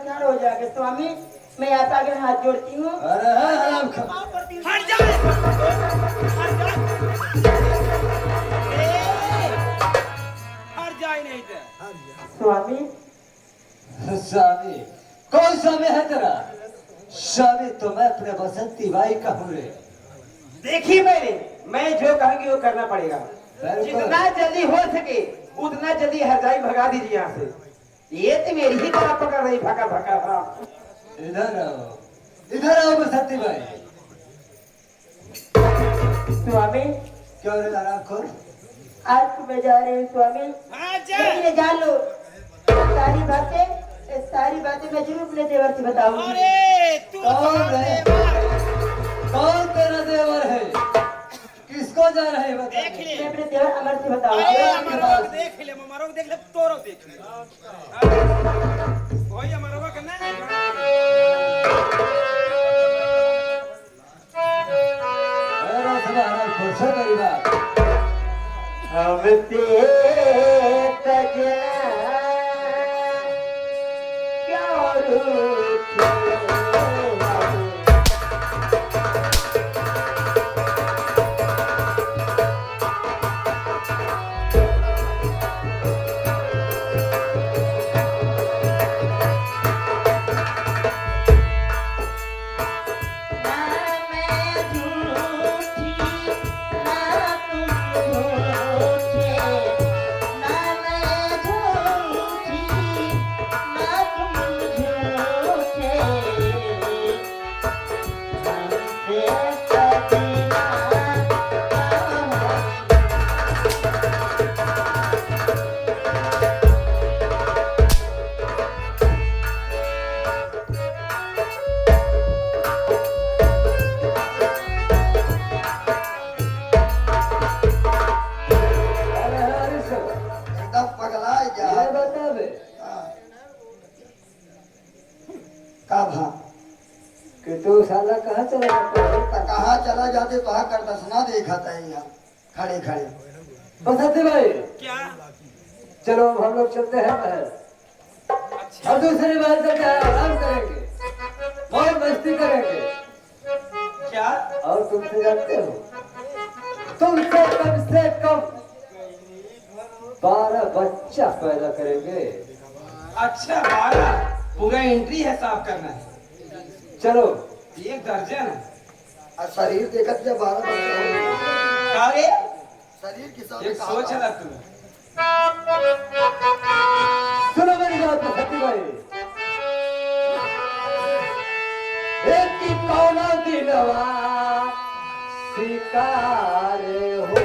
स्नान हो जाएगा। स्वामी मैं आप आगे हाथ जोड़ती हूँ। अरे हराम खा हट जाए हट जाए हट जाए नहीं तो स्वामी स्वामी कौन स्वामी है तेरा? स्वामी तो मैं अपने बसंती बाई का हूँ रे। देखी मैंने, मैं जो कहूंगी वो करना पड़ेगा। बिल्कुल। जितना जल्दी हो सके उतना जल्दी हरजाई भगा दीजिए यहाँ से। ये तो मेरी ही तरह पकड़ रही भगा भगा भगा। इधर आओ बसंती बाई। स्वामी क्यों रे आराम खोर? आज तो मैं जा रही हूँ स्वामी। लेकिन ये जान लो सारी बातें मैं जरूर अपने देवर से बताऊंगी। अरे तू कौन है? कौन तेरा देवर है? किसको जा रहे हैं बता? देख ले मैं अपने देवर अमर से अरे बताऊंगी। हमारा देख ले हमारा देख ले तोरो देख ले कोई हमारा करना है अरे तुम्हारा खुश मेरी बात। हम ते सजना क्या रूठे एकदम पगला जा ये बता बे का भा कि तू साला कहाँ चला जाता है? कहाँ चला जाते तो कर दसना देखा था यहाँ खड़े खड़े। बसंती बाई क्या चलो अब हम लोग चलते हैं महल। और दूसरी बार चलते हैं आराम करेंगे और मस्ती करेंगे। क्या? और तुमसे जानते हो तुमसे कम से कम 12 बच्चा पैदा करेंगे। अच्छा 12 पूरा एंट्री है साफ करना है। चलो एक दर्जन है। और शरीर देखत जब 12 बच्चा हो क्या रे? शरीर के साथ एक सोच है तू। सुनो मेरी बात बसंती बाई। एक की कौना दिलवा शिकार हो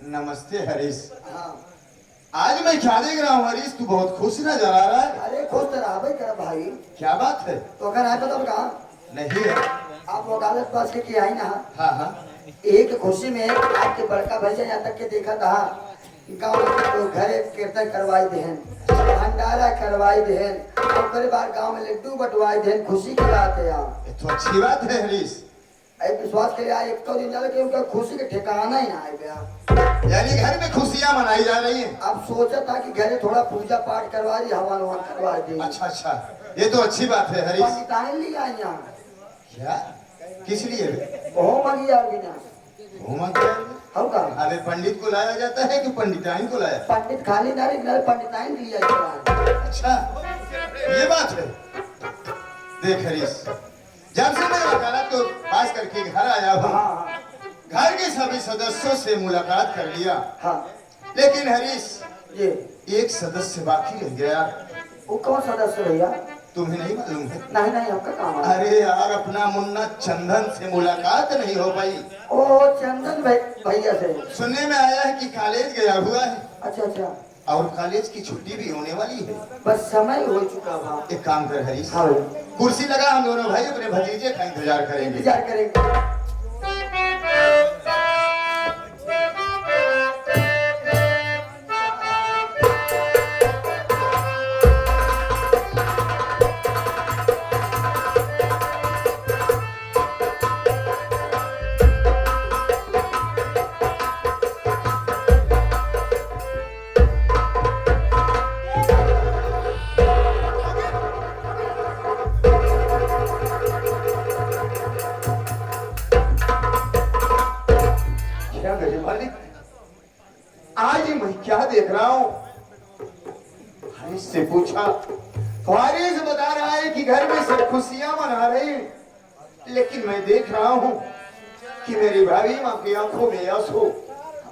नमस्ते हरीश। हाँ आज मैं क्या देख रहा हूँ हरीश, तू बहुत खुश नजर आ रहा है। अरे खुश तो रहा भाई कर भाई। क्या बात है? तो अगर आए तो कहाँ नहीं है। आप वकालत पास के आई ना। हाँ हाँ एक खुशी में आपके बड़का भैया यहाँ तक के देखा था गाँव के लोग घरे कीर्तन करवाई देहन, भंडारा करवाई देहन, और कई बार गाँव में लड्डू बंटवाई देहन, खुशी की बात है यहाँ। ये तो अच्छी बात है हरीश। एक विश्वास के लिए आए, एक तो दिन चले कि उनका खुशी के ठिकाना ही ना आए गया। यानी घर में खुशियां मनाई जा रही हैं। अब सोचा था कि घरे थोड़ा पूजा पाठ करवा दी, हवन ववन करवा दी। अच्छा अच्छा, ये तो अच्छी बात है हरीश। पंडिताइन ली आई यहाँ। क्या किस लिए? ओहो मगी आ गई ना। घूमा क्या? हम का अबे पंडित को लाया जाता है कि पंडिताइन को लाया? पंडित खाली नारी नारी पंडिताइन ली आई। अच्छा ये बात है। देख हरीश, जब से मैं वकालत को पास करके घर आया हूँ, हाँ घर के सभी सदस्यों से मुलाकात कर लिया, हाँ लेकिन हरीश ये एक सदस्य बाकी रह गया। वो कौन सदस्य भैया? तुम्हें नहीं मालूम है? नहीं नहीं आपका काम है। अरे यार, अपना मुन्ना चंदन से मुलाकात नहीं हो पाई। ओ चंदन भैया से सुनने में आया है कि कॉलेज गया हुआ है अच्छा अच्छा, और कॉलेज की छुट्टी भी होने वाली है। बस समय हो चुका था। एक काम कर हरीश, हाँ कुर्सी लगा, हम दोनों भाई अपने भतीजे का इंतजार करेंगे। इंतजार करेंगे। क्या गरीब मालिक, आज मैं क्या देख रहा हूँ? हरीश से पूछा, हरीश बता रहा है कि घर में सब खुशियां मना रहे हैं, लेकिन मैं देख रहा हूँ कि मेरी भाभी माँ की आंखों में आंसू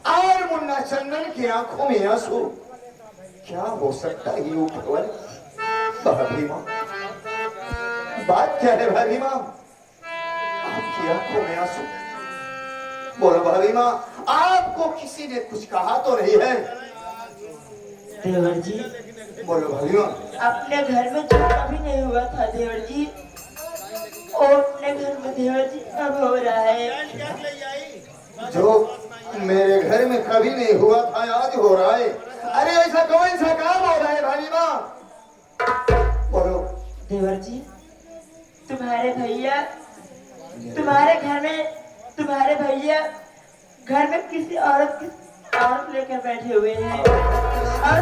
और मुन्ना चंदन की आंखों में आंसू। क्या हो सकता है ये ऊपर? भाभी माँ, बात क्या है भाभी माँ? आपकी आंखों में आंसू? बोलो भाभी माँ, आपको किसी ने कुछ कहा तो नहीं है? देवर जी, बोलो भाभी माँ। अपने घर में जो कभी नहीं हुआ था देवर जी, और अपने घर में देवर जी अब हो रहा है। जो मेरे घर में कभी नहीं हुआ था आज हो रहा है। अरे ऐसा कौन सा काम हो रहा है भाभी माँ? बोलो। देवर जी, तुम्हारे भैया तुम्हारे भैया घर में किसी औरत लेकर बैठे हुए हैं और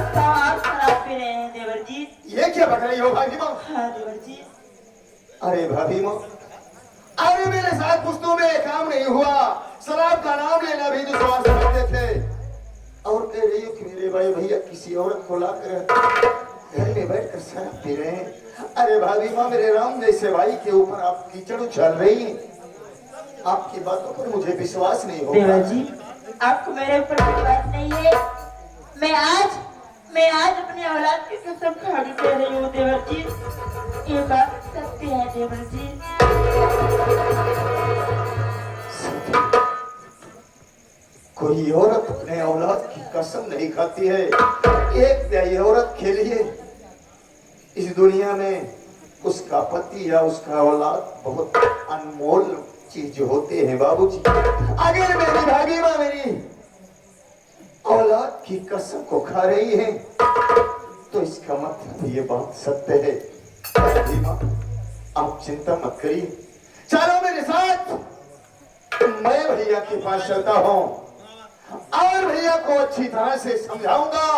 शराब पी रहे हैं देवर जी। ये क्या बक रही हो भाभी माँ? हाँ देवर जी। अरे भाभी माँ, अरे मेरे साथ पुश्तों में काम नहीं हुआ, शराब का नाम लेना भी दुश्वार समझते थे, और कह रही हो कि मेरे भाई भैया किसी औरत को लाकर घर में बैठकर शराब पी रहे हैं। अरे भाभी माँ, मेरे राम जैसे भाई के ऊपर आप कीचड़ उछाल रही हैं। आपकी बातों पर मुझे विश्वास नहीं होगा। देवर जी, आपको मेरे ऊपर विश्वास नहीं है? मैं आज अपनी औलाद की कसम खा के कह रही हूँ देवर जी, ये बात सत्य है देवर जी। कोई औरत अपने औलाद की कसम नहीं खाती है। एक प्यारी औरत के लिए इस दुनिया में उसका पति या उसका औलाद बहुत अनमोल चीज होते हैं बाबूजी। अगर मेरी भाभी माँ मेरी औलाद की कसम को खा रही है तो इसका मतलब ये बात सत्य है। भाभी माँ, आप चिंता मत करिए, चलो मेरे साथ, मैं भैया के पास चलता हूँ और भैया को अच्छी तरह से समझाऊंगा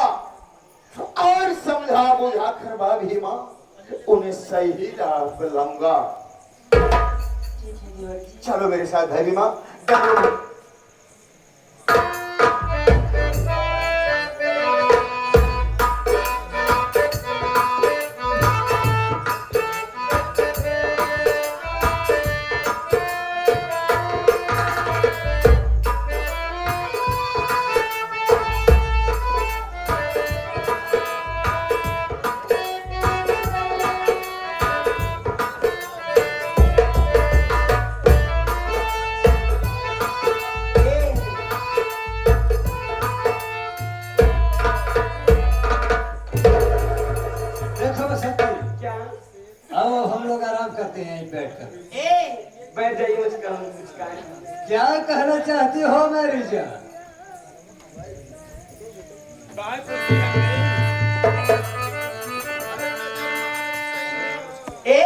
और समझा बुझा कर भाभी माँ उन्हें सही राह पर लाऊंगा। चलो मेरे साथ भाभी माँ। देखो बसंती, आओ हम लोग आराम करते हैं यहीं बैठकर। बैठ जाइए, मुझका क्या कहना चाहती हो मेरी जान? बाहर कुर्सी रख दे। ए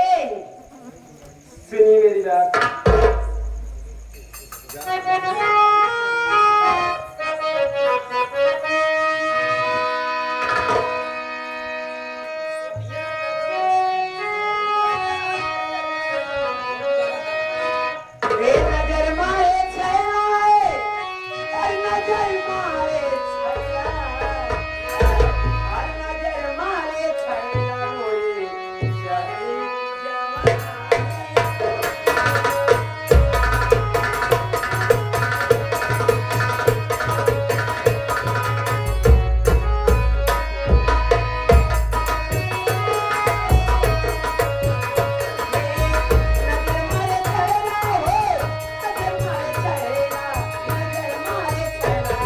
सुनिए मेरी बात। ए नजर मारे छैला, हर नजर मारे छैला, हर नजर मारे छैला मोरे शहर नजर मारे छैला हो, नजर मारे छैला, नजर मारे छैला।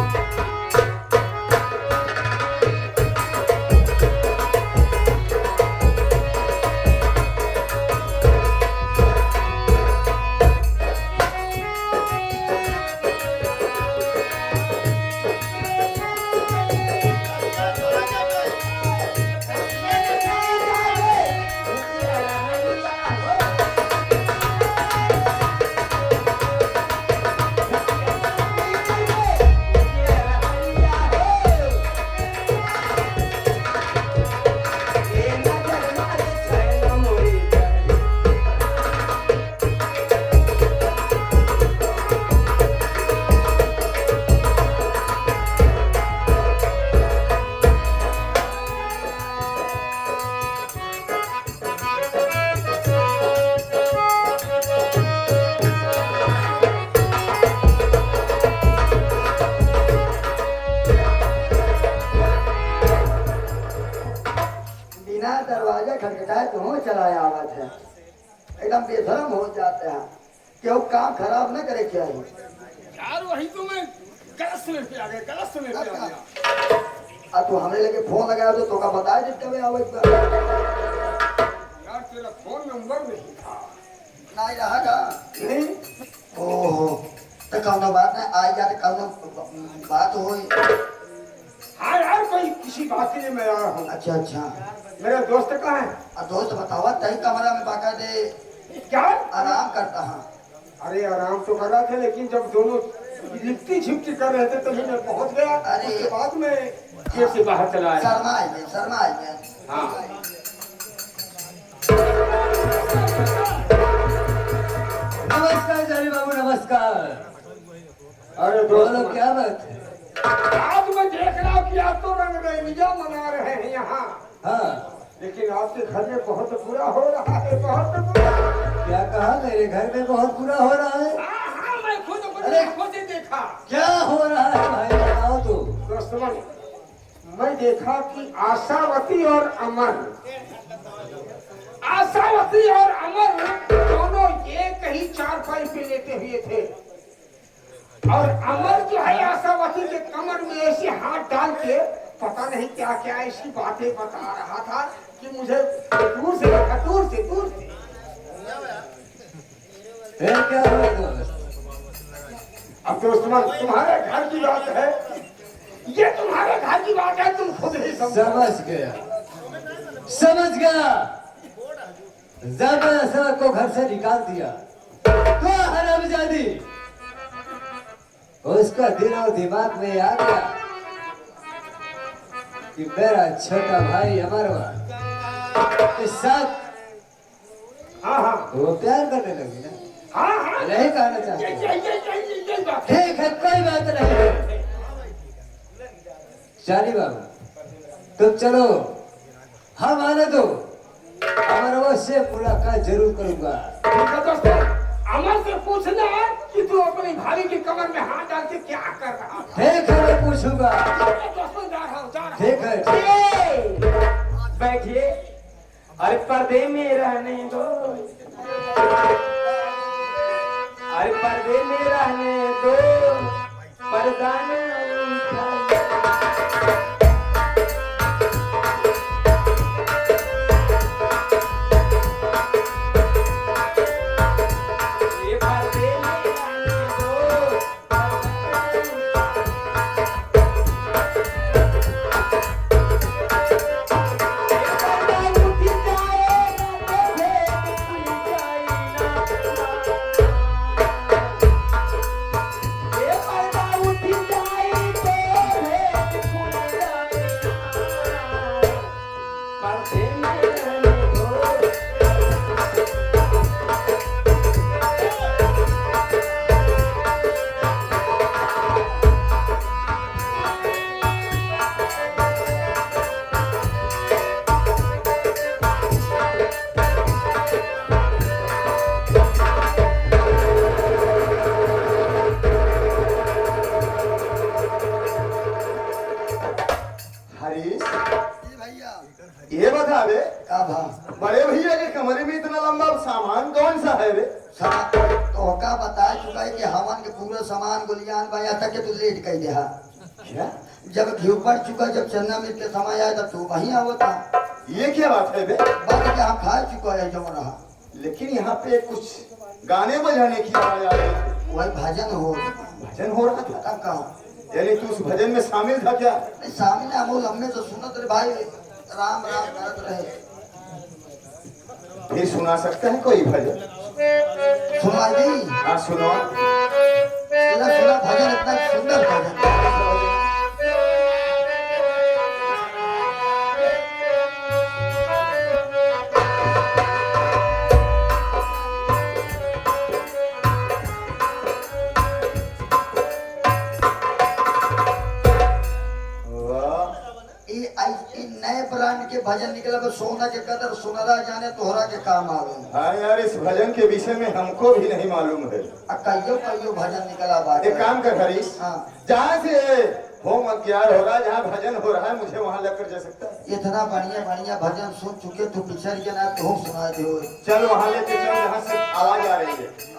बिना दरवाजा खटखटाए तो चलाया आवाज है, एकदम बेशरम हो जाते हैं। क्यों काम खराब न करे क्या ही। यार वही तो मैं गलत समय पे आ गया, गलत समय पे आ गया। अब तू हमने लेके फोन लगाया तो का बताया जिस कभी आवाज यार तेरा फोन नंबर नहीं था। नहीं रहा का नहीं ओहो तो कौनो बात नहीं आई जाते कौनो बात होई। हाँ यार कोई किसी बात के लिए मैं आ रहा हूँ। अच्छा अच्छा मेरा दोस्त कहाँ है? अब दोस्त बतावा तही कमरा में बाका दे क्या? आराम करता हाँ। अरे आराम तो कर रहा था, लेकिन जब दोनों लिपटी झिपटी कर रहे थे तभी मैं पहुंच गया। अरे। उसके बाद में गेट से बाहर चला आया। शर्मा आइए हाँ नमस्कार जानी बाबू, नमस्कार। अरे बोलो दोस्त, क्या बात है? आज मैं देख रहा हूँ कि आप तो रंगरलिया मना रहे हैं यहाँ, हाँ, लेकिन आपके घर में बहुत बुरा हो रहा है, बहुत बुरा। क्या कहा? मेरे घर में बहुत बुरा हो रहा है। हाँ मैं खुद अपनी अरे। आंखों से देखा। क्या हो रहा है भाई, बताओ तो। दोस्तों, मैं देखा कि आशावती और अमर, आशावती और अमर दोनों एक ही चारपाई पे लेटे हुए थे, और अमर जो है आशावती के कमर में ऐसे हाथ डाल के पता नहीं क्या क्या ऐसी बातें बता रहा था कि मुझे दूर से देखा, दूर से फिर क्या हुआ दोस्त? अब दोस्तों, तुम्हारे घर की बात है, ये तुम्हारे घर की बात है, तुम खुद ही समझो। समझ गया, समझ गया। जब मैंने सबक को घर से निकाल दिया तो हरामजादी उसका दिल और दिमाग में आ गया कि मेरा छोटा भाई अमरवा के साथ हाँ हाँ वो प्यार करने लगी ना। हाँ हाँ, नहीं कहना ये चाहते। ये बात है। ठीक है, कोई बात नहीं है। जानी बाबू तुम चलो, हम आने दो, अमरवा से मुलाकात जरूर करूंगा। ठीक है दोस्तों, अमर से पूछना है कि तू अपनी भाभी के कमर में हाथ डाल के क्या कर रहा था। ठीक है, मैं पूछूंगा। दोस्तों जा रहा हूँ, जा रहा हूँ। ठीक है। ए, बैठिए। अरे पर्दे में रहने दो, अरे पर्दे में रहने दो, पर्दा न उठाओ। ये पर्दे में रहने दो, पर्दा न उठाओ। माथे में रहने दो। हरीश जी भैया ये बता बे, का भा बड़े भैया के कमरे में इतना लंबा सामान कौन सा है बे? तो का बता चुका है कि हवन के पूरा सामान गुलियान भैया तक के तू लेट कह दे। क्या जब घी पड़ चुका, जब चन्ना मिर्च के समय आया तब तू वहीं आवता। ये क्या बात है बे? बाकी के हम खा चुका है जो रहा लेकिन यहाँ पे कुछ गाने बजाने की आवाज आ रही है। वही भजन हो। भजन हो रहा था, तब कहा यानी तू उस भजन में शामिल था क्या? सामने अमूल हमने तो सुनत रे भाई, राम राम करत रहे। फिर सुना सकते हैं कोई भजन? सुनवाई दी हाँ सुनो। सुना भजन, इतना सुंदर भजन। ये नए ब्रांड के भजन निकला, बस सोना के कदर सुनरा जाने तोहरा के काम आवे। हाँ यार, इस भजन के विषय में हमको भी नहीं मालूम है। कईयो कईयो भजन निकला बात। एक काम कर हरीश, हाँ। जहाँ से होम अज्ञान हो रहा है, जहाँ भजन हो रहा है, मुझे वहाँ लेकर जा सकता है? इतना बढ़िया बढ़िया भजन सुन चुके तू पिछड़ के ना तो सुना दे। चल वहाँ लेके चल जहाँ से आवाज आ रही है।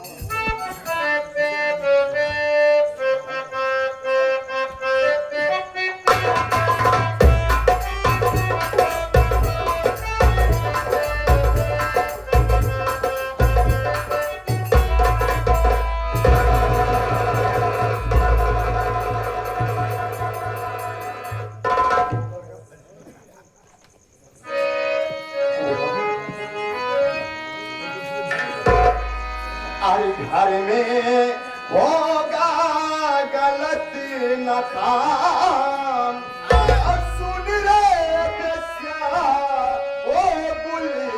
घर में होगा गलत न काम, सुन रे बेस्या ओ बुली।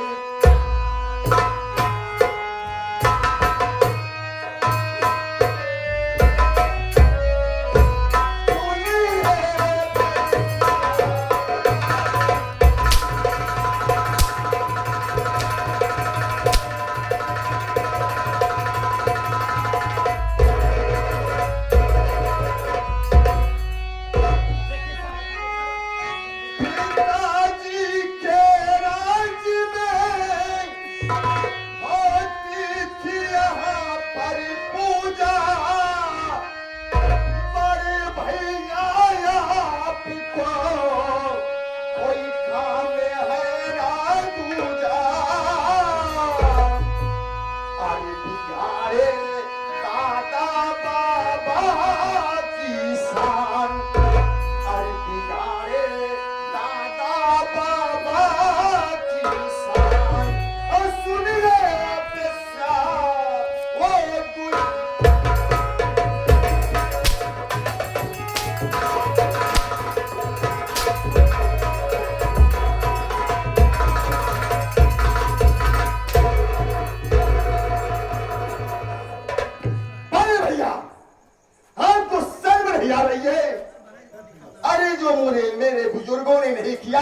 मेरे बुजुर्गों ने नहीं किया,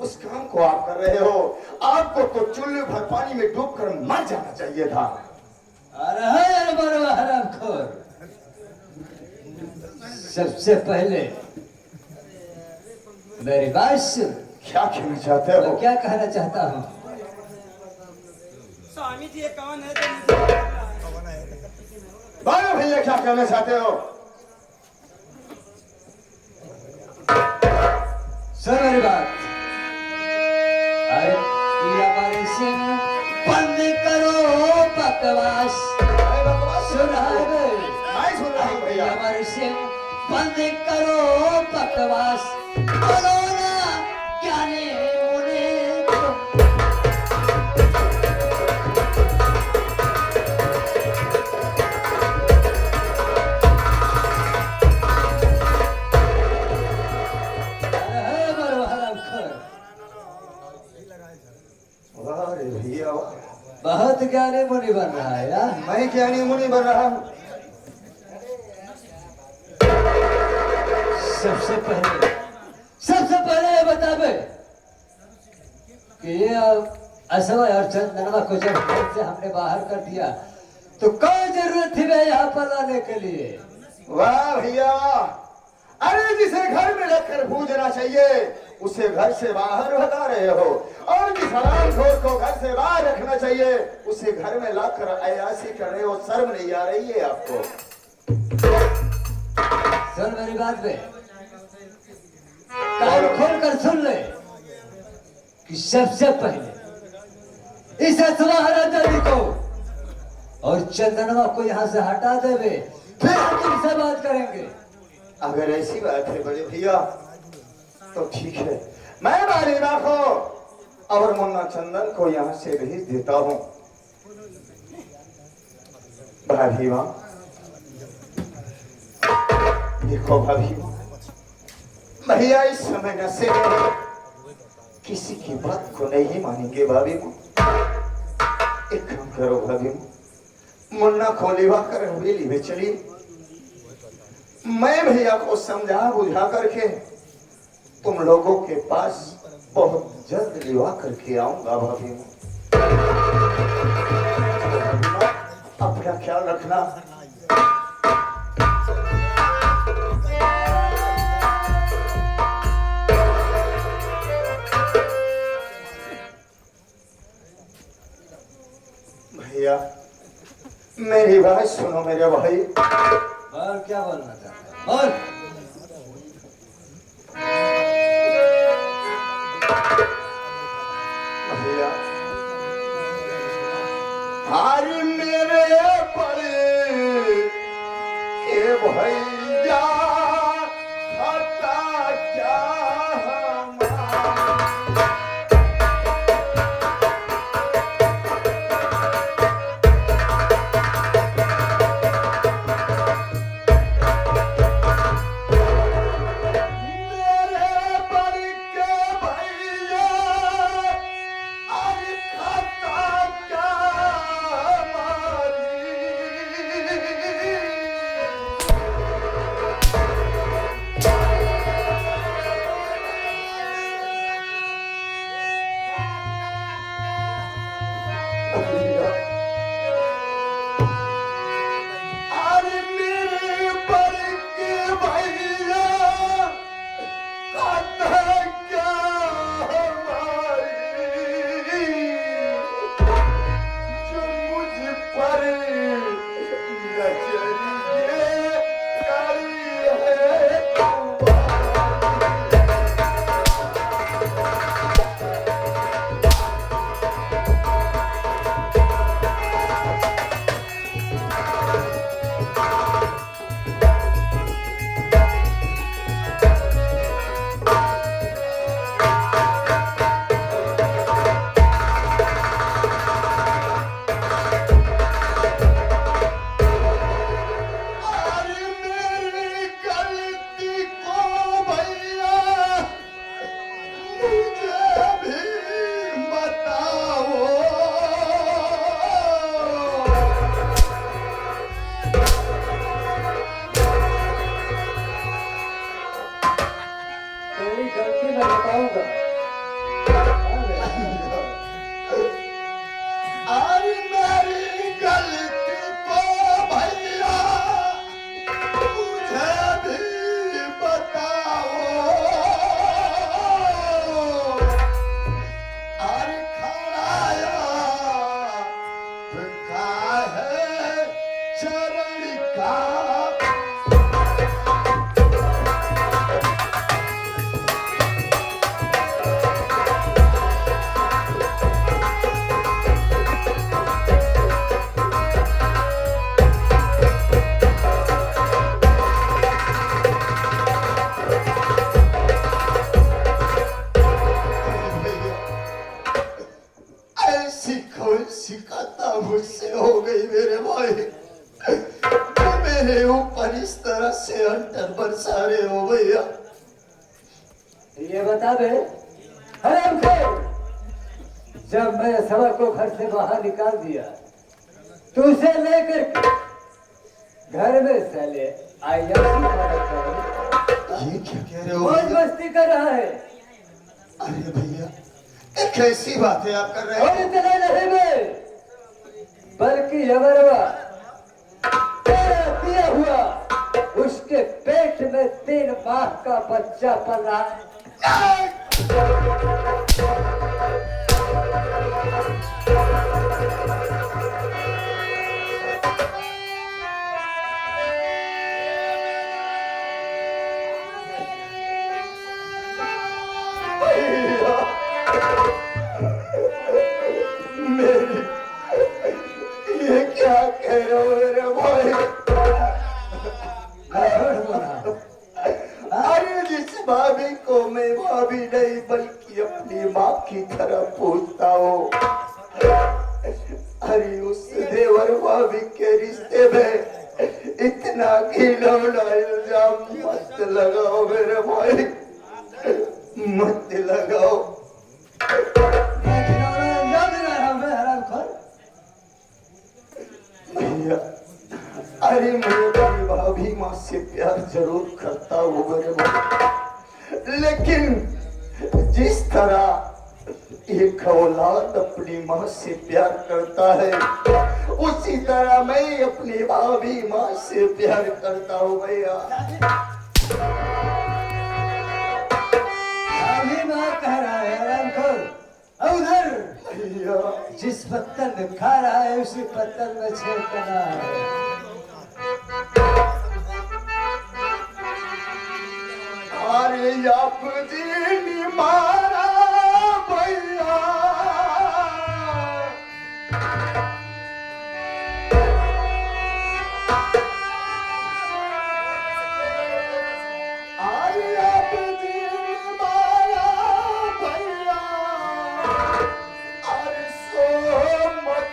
उस काम को आप कर रहे हो। आपको तो चुल्लू भर पानी में डूबकर मर जाना चाहिए था। अरे बड़वा हरामखोर, सबसे पहले मेरी बात सुन। क्या कहना चाहते हो? क्या कहना चाहता हूँ? स्वामी जी ये कौन है? बालो भैया क्या कहना चाहते हो? सुन मेरी बात। अरे हमारे सिंह बंद करो बकवास। सुन भैया हमारे सिंह बंद करो बकवास। बोलो ना क्या ने वाह रे भैया वाह। बहुत ज्ञानी मुनि बन रहा है यार। मैं ज्ञानी मुनि बन रहा हूँ। सबसे पहले ये बतावे कि ये असवय और चंदनवा को जब घर से हमने बाहर कर दिया तो कोई जरूरत थी मैं यहाँ पर लाने के लिए? वाह भैया वाह। अरे जिसे घर में रखकर पूजना चाहिए उसे घर से बाहर भगा रहे हो, और जिस हरामखोर को घर से बाहर रखना चाहिए उसे घर में लाकर अयासी कर रहे हो। शर्म नहीं आ रही है आपको? सुन मेरी बात पे कान खोल कर सुन ले कि सबसे पहले इस असवा हरामजादी को और चंदनवा को यहाँ से हटा देवे, फिर हम तुमसे बात करेंगे। अगर ऐसी बात है बड़े भैया तो ठीक है, मैं बारीबा को और मुन्ना चंदन को यहाँ से भेज देता हूँ। भाभी माँ देखो, भाभी माँ भैया इस समय नशे में किसी की बात को नहीं मानेंगे। भाभी माँ एक काम करो भाभी माँ, मुन्ना को लिवा कर हवेली में चलिए, मैं भैया को समझा बुझा करके तुम लोगों के पास बहुत जल्द लिवा करके आऊंगा। भाभी माँ अपना ख्याल रखना। भैया मेरी बात सुनो मेरे भाई। और क्या बोलना चाहता है? और भैया हारी मेरे पर के भैया हटा क्या हमारा। शिकायत मुझसे हो गई मेरे भाई, तो मेरे ऊपर इस तरह से अंटर बरसा रहे हो भैया। ये बता बे, अरे हमको जब मैंने सवा को घर से बाहर निकाल दिया तो उसे लेकर के घर में साले ये क्या कह रहे हो मौज भैया? मस्ती कर रहा है। अरे भैया ये कैसी बातें आप कर रहे और हो? इतना नहीं मैं, बल्कि अमरवा तेरा दिया हुआ उसके पेट में 3 माह का बच्चा पल रहा है। ये क्या कह रहे हो मेरे भाई? अरे जिस भाभी को मैं भाभी नहीं बल्कि अपनी माँ की तरह पूछता हूँ, अरे उस देवर भाभी के रिश्ते में इतना घिनौना इल्जाम मत लगाओ मेरे भाई, मत लगाओ। भैया अरे मैं अपनी भाभी माँ से प्यार जरूर करता हूँ मेरे भाई, लेकिन जिस तरह एक औलाद अपनी माँ से प्यार करता है उसी तरह मैं अपनी भाभी माँ से प्यार करता हूँ भैया। अभी माँ कह रहा है आरामखोर, उधर भैया जिस पत्थर में खा रहा है उसी पत्थर में छेद कर रहा है। अरे आप जी मारा भैया, अरे आप जी मारा भैया, अरे सो मत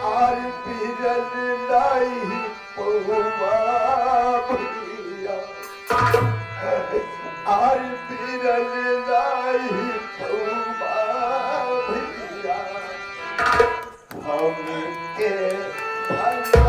और बिरल लाई पहुआ भैया, और बिरल लाई पहुआ भैया, हमके भला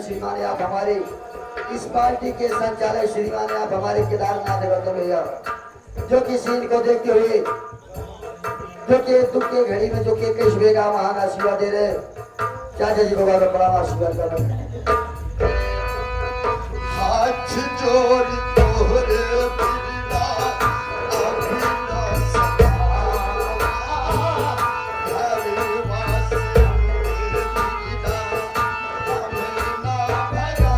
श्रीमान आप हमारे इस पार्टी के संचालक श्रीमान आप हमारे केदारनाथ गौतम भैया, जो कि सीन को देखते हुए जो कि दुख के घड़ी में जो कि सुबह का महान आशीर्वाद दे रहे चाचा जी को बहुत बड़ा आशीर्वाद कर रहे हैं। हाथ जोड़ तोरे बिना अभिना सदा, हरे वास बिना अभिना भगा।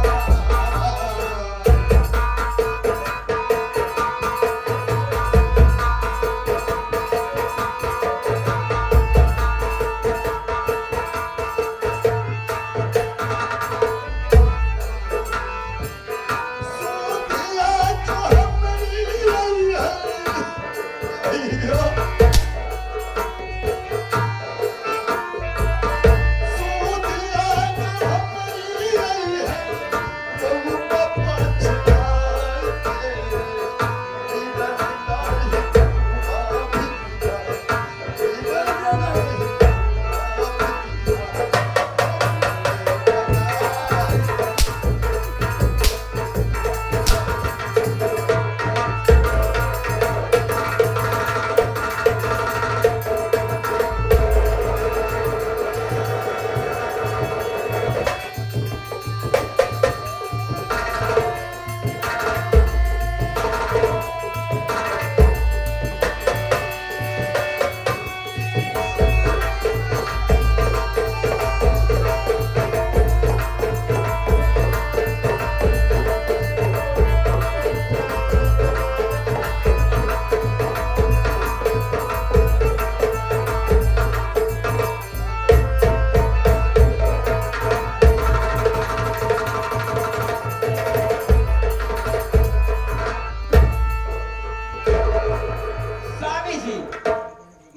जी,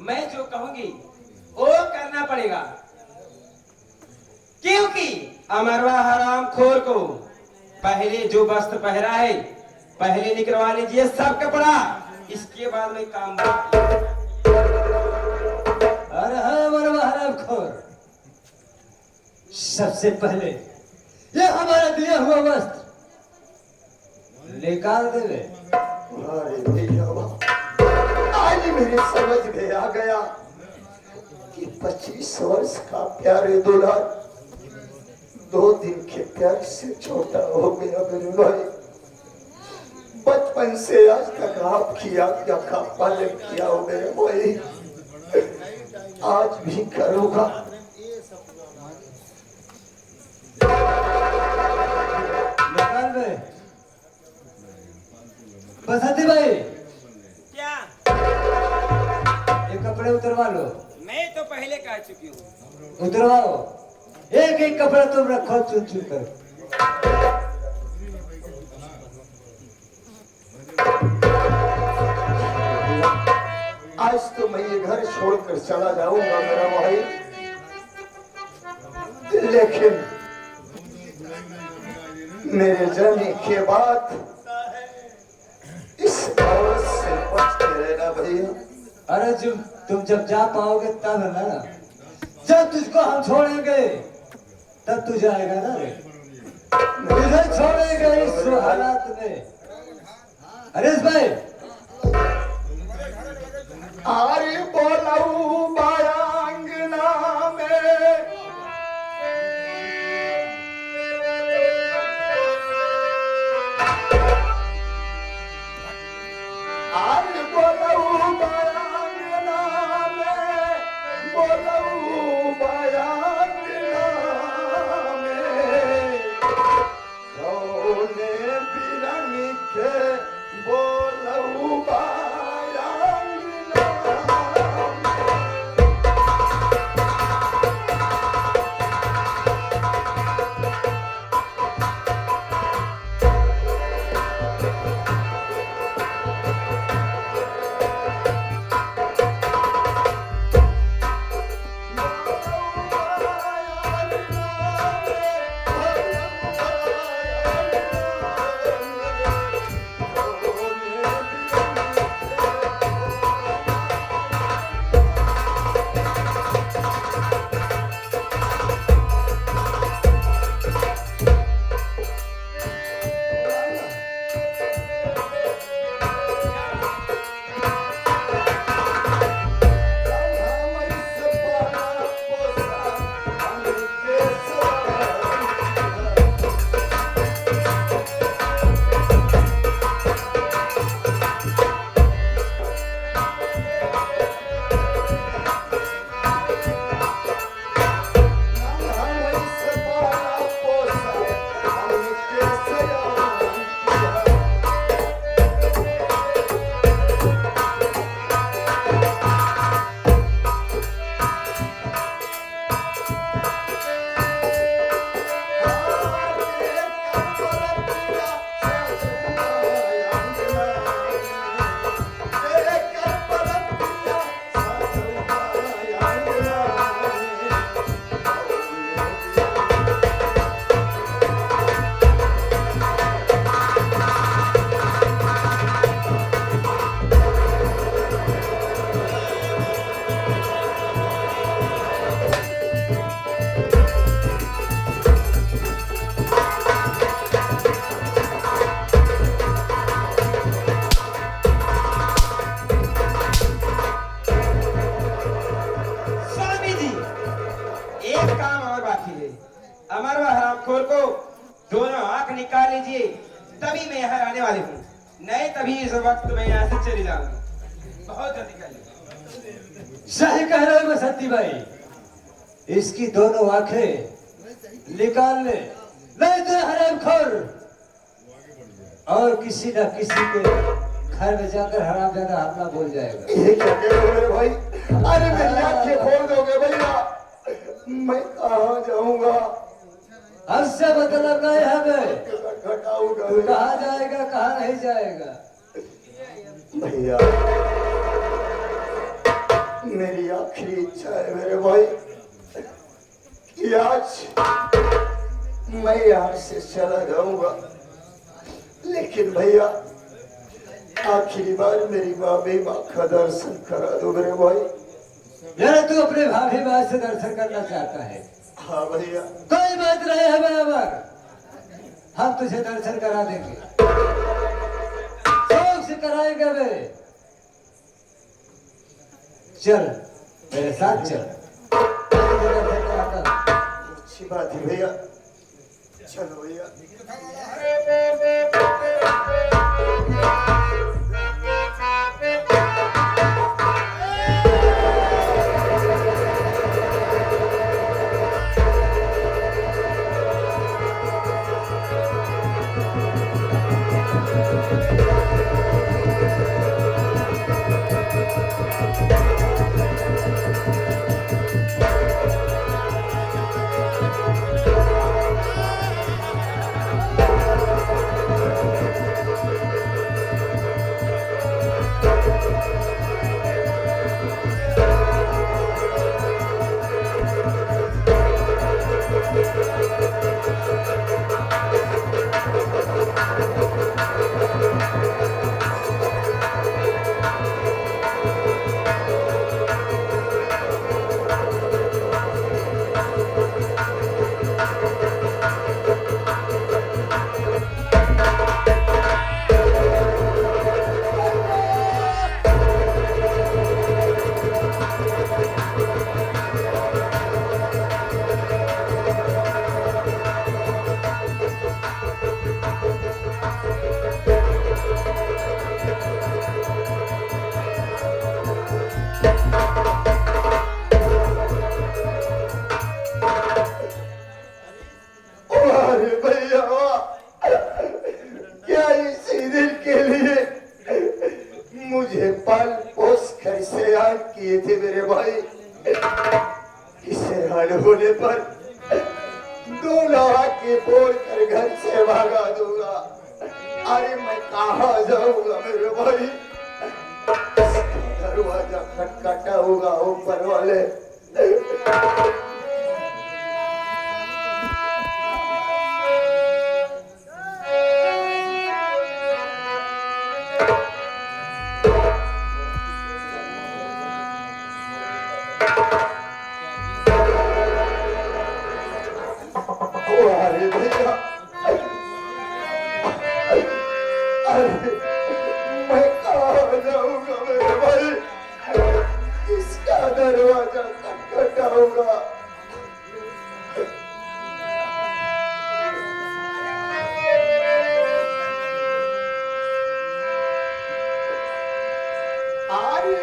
मैं जो कहूंगी वो करना पड़ेगा, क्योंकि अमरवा हराम खोर को पहले जो वस्त्र पहरा है पहले निकलवा लीजिए सब कपड़ा, इसके बाद में काम। अरे हाँ मरवा हराम खोर, सबसे पहले ये हमारा दिया हुआ वस्त्र निकाल देवे। अरे भैया आज मेरे समझ में आ गया कि 25 वर्ष का प्यारे दूल्हा 2 दिन के प्यार से छोटा हो गया मेरे भाई। बचपन से आज तक आपकी आज्ञा का पालन किया हो मेरे भाई, आज भी करूंगा। निकाल दे बसंती भाई, क्या? ये कपड़े उतरवा लो। मैं तो पहले कह चुकी हूँ। उतरवाओ, एक एक कपड़ा तुम रखो चुन चुन कर। आज तो मैं ये घर छोड़कर चला जाऊंगा मेरा भाई, लेकिन मेरे जाने के बाद इस औरत से बच के रहना भैया। अरे तुम जब जा पाओगे तब ना, जब तुझको हम छोड़ेंगे तब तू जाएगा ना रे, तुझे छोड़ेंगे इस हालात में। अरे भाई अरे बोलाऊ बायांगना में अरे बोलाऊ बायांगना में, बोलाऊ बायांगना में सोने बिरन के बोलाऊ बायांगना। अमरवा हरामखोर को दोनों आंख निकाल लीजिए, तभी मैं यहाँ आने वाली हूँ, नहीं तभी इस वक्त मैं यहाँ से चली जाऊंगी। बहुत जल्दी कर लीजिए। सही कह रहे हो बसंती भाई, इसकी दोनों आंखें निकाल ले, नहीं तो हरामखोर और किसी न किसी के घर में जाकर हराम जाना हमला बोल जाएगा। ये क्या कह रहे हो भाई? अरे मेरी आंखें खोल दोगे भैया, मैं कहाँ जाऊंगा? हमसे मतलब नहीं हमें, घटाऊंगा तू कहाँ जाएगा कहाँ नहीं जाएगा। भैया मेरी आखिरी इच्छा है मेरे भाई कि आज मैं यहाँ से चला जाऊंगा, लेकिन भैया आखिरी बार मेरी भाभी माँ का दर्शन करा दो मेरे भाई। यार तू अपने भाभी माँ से दर्शन करना चाहता है? हाँ भैया। कोई बात नहीं है बराबर, हम तुझे दर्शन करा देंगे, शौक से कराएंगे वे। चल मेरे साथ चल, दर्शन कराता हूं। अच्छी बात है भैया, चलो भैया। अरे भैया क्या इसी दिन के लिए मुझे पाल पोस कर सयान किए थे मेरे भाई? किसे हाल होने पर दो लोहा के बोल कर घर से भागा दूंगा। अरे मैं कहाँ जाऊंगा मेरे भाई? दरवाजा खटखटा होगा ऊपर वाले। अरे भैया, अरे मैं कहाँ जाऊंगा मेरे भाई? किसका दरवाजा खटखटा होगा? अरे